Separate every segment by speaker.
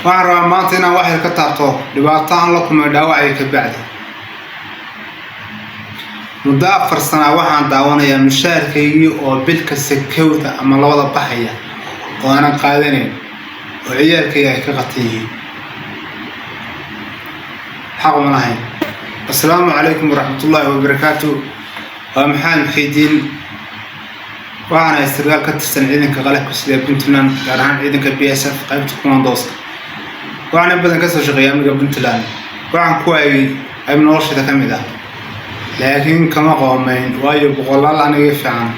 Speaker 1: waxaan rabaa maanta inaan wax yar ka taabto dhibaato aan la kulmay dhaawacay ka bacdi. muddo 4 sano waxaan daawanayaa mushaarkaygii oo bilka sakowda ama labada baxaya oo aanan qaadanayn oo ciyaalkayga ay ka qatan yihiin xaq ma lahayn. assalaamu calaykum waraxmatullaahi wabarakaatuh. waa maxamed muxiidiin, waxaana sargaal ka tirsan ciidanka qalabka sida Puntland, gaar ahaan ciidanka BSF qaybta Commandos. waxaan badan ka soo shaqeeyay amniga Puntland. waxaan ku ay noloshayda ka mid ah, laakiin kama qoomeyn waayo boqolaal aniga fiican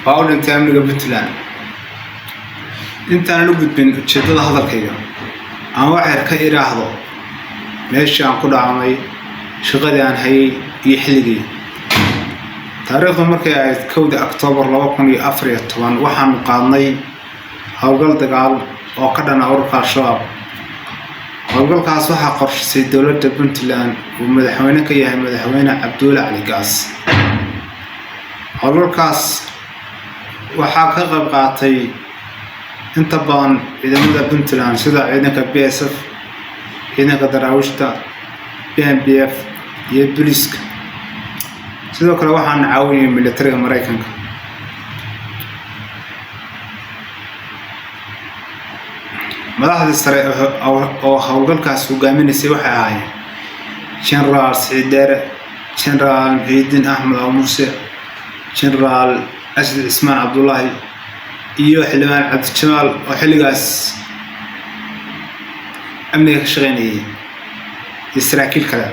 Speaker 1: waa u dhintay amniga Puntland. intaan u gudbin ujeedada hadalkayga, aan wax yar ka iraahdo meeshii aan ku dhacmay, shaqadii aan hayay iyo xilligii. taariikhdu markay ahayd 1 Oktoobar 2014 waxaan qaadnay howlgal dagaal oo ka dhan ah ururka Al-Shabaab. howlgalkaas waxaa qorshaysay dowladda Puntland oo madaxweyne ka yahay madaxweyne Cabdulle Cali Gaas. howlgalkaas waxaa ka qayb qaatay inta badan ciidamada Puntland sida ciidanka BSF, ciidanka daraawiishta, PNPF iyo booliiska. sidoo kale waxaan caawinay militariga Mareykanka. madaxda sare oo howlgalkaas hogaaminaysay waxay ahaayeen General Saciid Dheere, General Muxiidiin Axmed Muuse, General Asad Cismaan Cabdullaahi iyo xildhibaan Cabdi Jamaal oo xilligaas amniga ka shaqeynayay iyo saraakiil kale.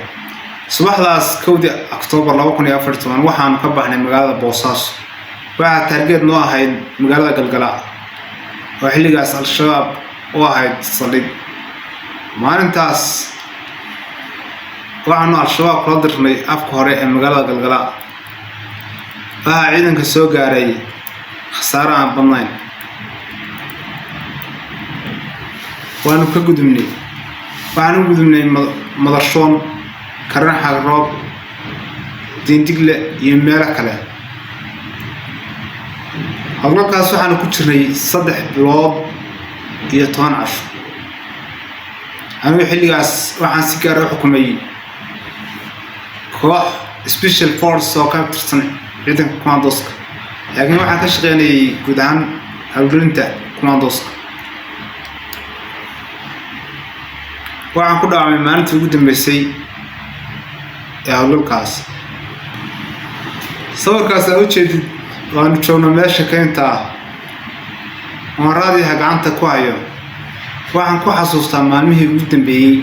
Speaker 1: subaxdaas 1 Oktoobar 2014 waxaan ka baxnay magaalada Boosaaso. waxaa taargeed noo ahayd magaalada Galgala oo xilligaas Al-Shabaab oo ahayd saldhig. maalintaas waxaanu Al-Shabaab kula dirnay afka hore ee magaalada Galgala. waxaa ciidanka soo gaaray khasaare aan badnayn. waanu ka gudubnay. waxaan u gudubnay Madarshoon, Karan Xagroob, Dindigle iyo meelo kale. howlgalkaas waxaanu ku jirnay 3 bilood iyo 10 casho. anigu xilligaas waxaan si gaar ah u xukumay koox special force oo ka tirsan ciidanka Commandoska, laakiin waxaan ka shaqeynayay guud ahaan howlgelinta Commandoska. waxaan ku dhaawacmay maalintii ugu dambeysay ee howlgalkaas. sawirkaas aad u jeedid waanu joogno meesha keynta ah oo raadiyaha gacanta ku hayo. waxaan ku xasuustaa maalmihii ugu dambeeyay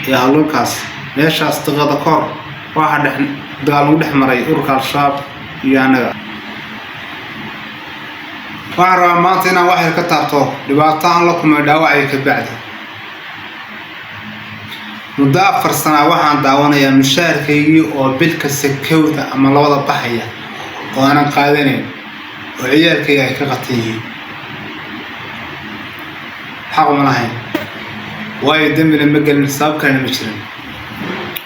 Speaker 1: ee howlgalkaas. meeshaas daqiiqada kahor waxaa dagaal lagu dhex maray ururka Al-Shabaab iyo anaga. waxaan rabaa maanta inaan wax yar ka taabto dhibaato aan la kulmay dhaawacay ka bacdi. muddo 4 sano waxaan daawanayaa mushaarkaygii oo bilka sakowda ama labada baxaya oo aanan qaadanayn oo ciyaalkayga ay ka qatan yihiin xaq ma lahayn. waayo dambina ma gelin, sabab kalena ma jirin.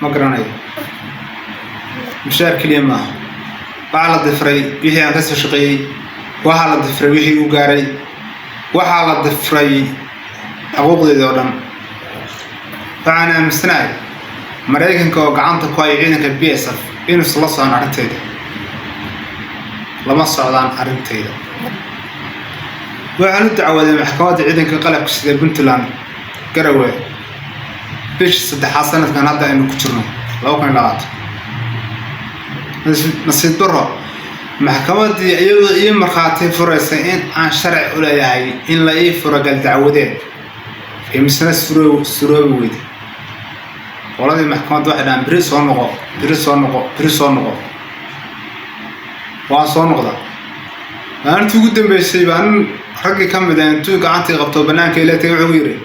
Speaker 1: ma garanayo. mushaar keliya maaha. waxaa la difray wixii aan ka soo shaqeeyey, waxaa la difray wixii u gaaray, waxaa la difray xuquuqdeeda oo dhan. waxaan aaminsanahay Mareykanka oo gacanta ku haya ciidanka BSF inuusan la socon arrintayda. lama socdaan arrintayda. waxaan u dacwooday maxkamadda ciidanka qalabka sida Puntland Garowe bishii 3 sanadkan hadda aynu ku jirno 2020. nasiib darro maxkamaddii iyadoo ii markhaati furaysay in aan sharci u leeyahay in la ii furo gal dacwadeed ee misna suroobi weyday. qoladii maxkamadda waxay dhahaan beri soo noqo, beri soo noqo, beri soo noqo. waa soo noqda. maalintii ugu dambeysay baan raggii ka mid ah intuu gacantii qabto bannaanka ila tagay wuxuu yiri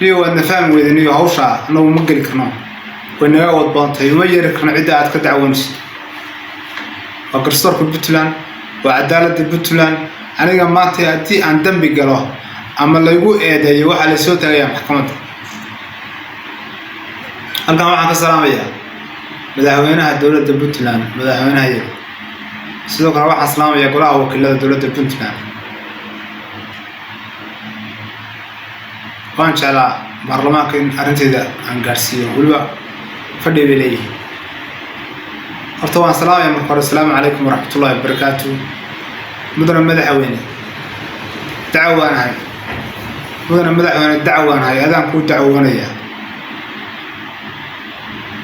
Speaker 1: niyo waadna fahmi weydeen iyo hawsha anagu ma geli karno, way naga wad baantay, ma yeeri karno cidda aad ka dacwanaysid. waa garsoorka Puntland, waa cadaaladda Puntland. aniga maanta haddii aan dambi galo ama laygu eedeeyo waxaa la soo tagayaa maxkamadda. halkan waxaan ka salaamayaa madaxweynaha dowladda Puntland, madaxweynaha iyaga. sidoo kale waxaan salaamayaa golaha wakiilada dowladda Puntland. وأن شاء الله برلمان كان أرنتيدا عن قارسية ولبا فدي بليه أرتوان سلام يا مرحبا السلام عليكم ورحمة الله وبركاته مدن مدحويني دعوان هاي مدن مدحويني الدعوان هاي هذا نقول دعوانية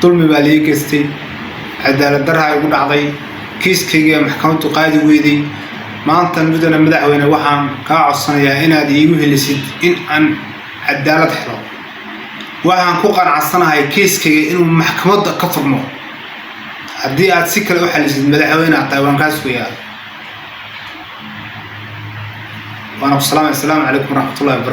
Speaker 1: ظلمي بالي كستي عدالة درها يقول عضي كيس كيجي محكمة قاضي ويدي ما أنت مدن مدحويني وحام كاعصنيا إن هذه يجوه اللي سيد إن أن عدالة حلو وحام كوقن عصنا هاي كيس كيجي إنه محكمة كفرمو هدي أتسكر أوحل سيد مدحويني عطاوان كاسويا وأنا السلام عليكم ورحمة الله وبركاته.